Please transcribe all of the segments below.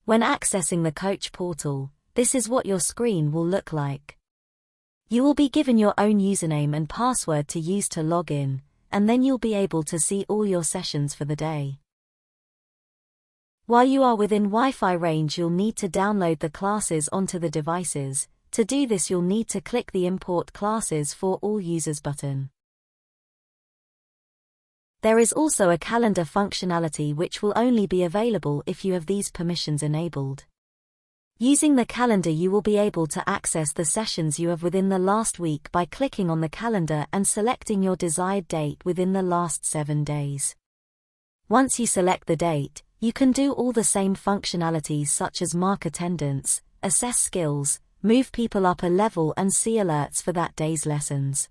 When accessing the Coach Portal, this is what your screen will look like. You will be given your own username and password to use to log in, and then you'll be able to see all your sessions for the day. While you are within Wi-Fi range, you'll need to download the classes onto the devices. To do this, you'll need to click the Import Classes for All Users button. There is also a calendar functionality which will only be available if you have these permissions enabled. Using the calendar, you will be able to access the sessions you have within the last week by clicking on the calendar and selecting your desired date within the last 7 days. Once you select the date, you can do all the same functionalities such as mark attendance, assess skills, move people up a level and see alerts for that day's lessons.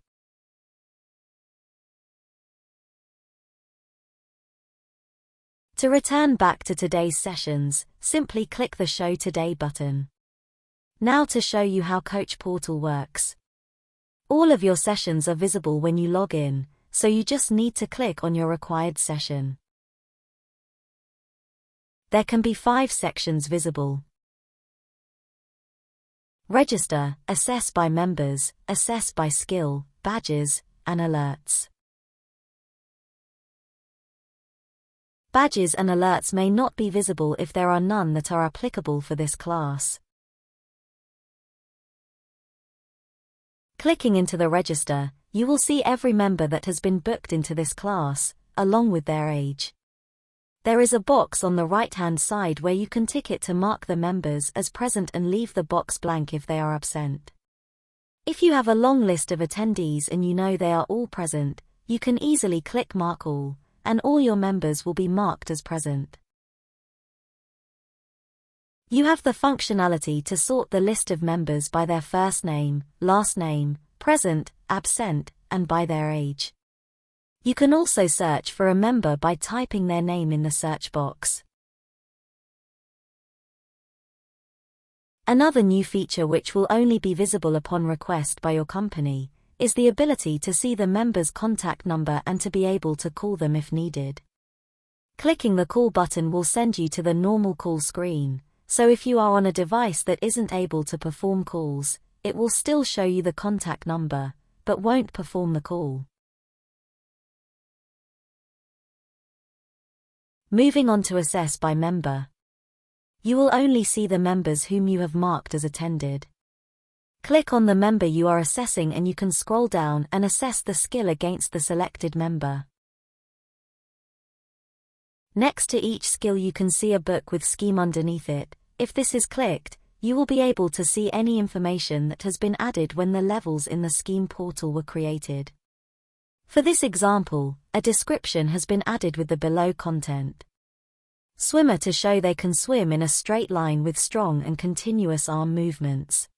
To return back to today's sessions, simply click the Show Today button. Now to show you how CoachPortal works. All of your sessions are visible when you log in, so you just need to click on your required session. There can be 5 sections visible. Register, Assess by Members, Assess by Skill, Badges, and Alerts. Badges and alerts may not be visible if there are none that are applicable for this class. Clicking into the register, you will see every member that has been booked into this class, along with their age. There is a box on the right-hand side where you can tick it to mark the members as present and leave the box blank if they are absent. If you have a long list of attendees and you know they are all present, you can easily click Mark All, and all your members will be marked as present. You have the functionality to sort the list of members by their first name, last name, present, absent, and by their age. You can also search for a member by typing their name in the search box. Another new feature which will only be visible upon request by your company is the ability to see the member's contact number and to be able to call them if needed. Clicking the call button will send you to the normal call screen, so if you are on a device that isn't able to perform calls, it will still show you the contact number, but won't perform the call. Moving on to Assess by Member. You will only see the members whom you have marked as attended. Click on the member you are assessing and you can scroll down and assess the skill against the selected member. Next to each skill you can see a book with scheme underneath it. If this is clicked, you will be able to see any information that has been added when the levels in the scheme portal were created. For this example, a description has been added with the below content. Swimmer to show they can swim in a straight line with strong and continuous arm movements.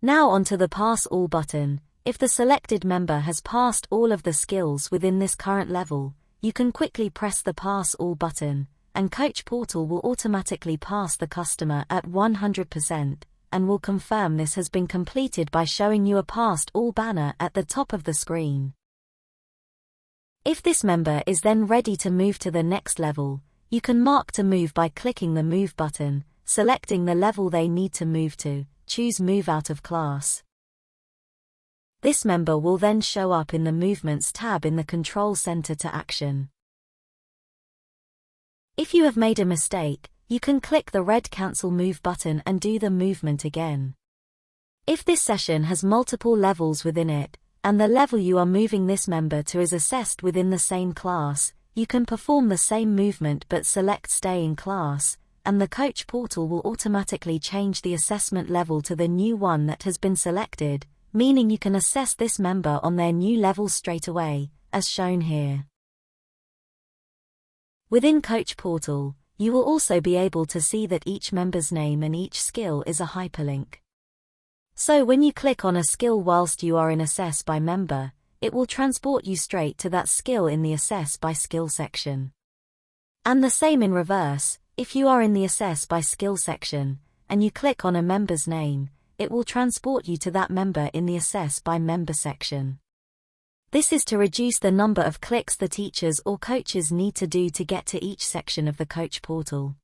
Now onto the Pass All button. If the selected member has passed all of the skills within this current level, you can quickly press the Pass All button, and CoachPortal will automatically pass the customer at 100%, and will confirm this has been completed by showing you a Passed All banner at the top of the screen. If this member is then ready to move to the next level, you can mark to move by clicking the Move button, selecting the level they need to move to. Choose Move Out of Class. This member will then show up in the Movements tab in the Control Center to action. If you have made a mistake, you can click the red Cancel Move button and do the movement again. If this session has multiple levels within it, and the level you are moving this member to is assessed within the same class, you can perform the same movement but select Stay in Class, and the CoachPortal will automatically change the assessment level to the new one that has been selected, meaning you can assess this member on their new level straight away, as shown here. Within CoachPortal, you will also be able to see that each member's name and each skill is a hyperlink. So when you click on a skill whilst you are in Assess by Member, it will transport you straight to that skill in the Assess by Skill section. And the same in reverse. If you are in the Assess by Skill section, and you click on a member's name, it will transport you to that member in the Assess by Member section. This is to reduce the number of clicks the teachers or coaches need to do to get to each section of the Coach Portal.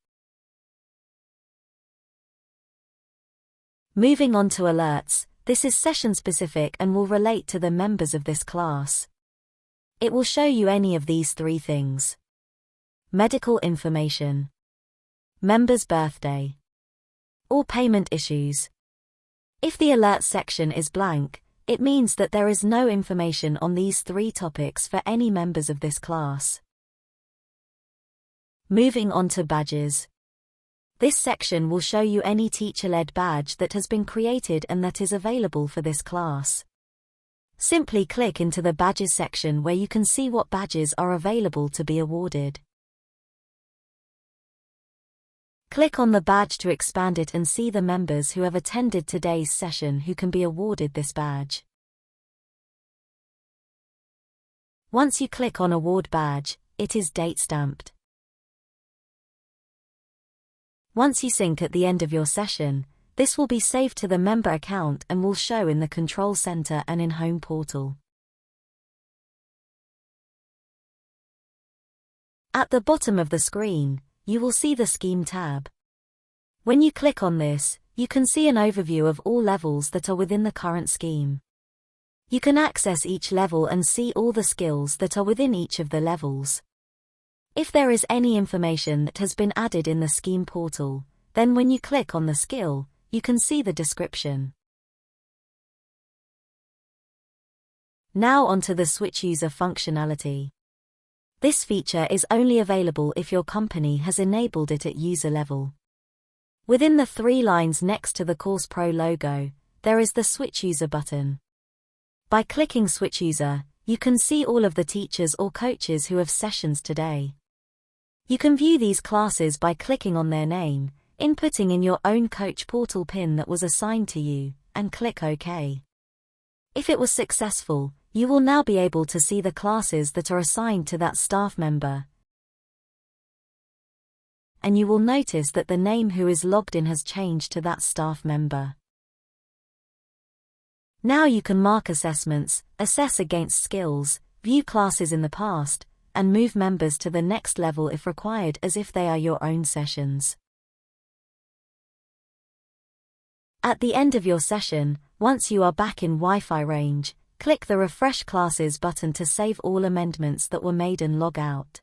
Moving on to alerts, this is session-specific and will relate to the members of this class. It will show you any of these three things: medical information, member's birthday, or payment issues. If the alert section is blank, it means that there is no information on these three topics for any members of this class. Moving on to badges. This section will show you any teacher-led badge that has been created and that is available for this class. Simply click into the Badges section where you can see what badges are available to be awarded. Click on the badge to expand it and see the members who have attended today's session who can be awarded this badge. Once you click on Award Badge, it is date-stamped. Once you sync at the end of your session, this will be saved to the member account and will show in the Control Center and in Home Portal. At the bottom of the screen, you will see the Scheme tab. When you click on this, you can see an overview of all levels that are within the current scheme. You can access each level and see all the skills that are within each of the levels. If there is any information that has been added in the Scheme portal, then when you click on the skill, you can see the description. Now onto the Switch User functionality. This feature is only available if your company has enabled it at user level. Within the three lines next to the Course Pro logo, there is the Switch User button. By clicking Switch User, you can see all of the teachers or coaches who have sessions today. You can view these classes by clicking on their name, inputting in your own Coach Portal PIN that was assigned to you, and click OK. If it was successful, you will now be able to see the classes that are assigned to that staff member. And you will notice that the name who is logged in has changed to that staff member. Now you can mark assessments, assess against skills, view classes in the past, and move members to the next level if required as if they are your own sessions. At the end of your session, once you are back in Wi-Fi range, click the Refresh Classes button to save all amendments that were made and log out.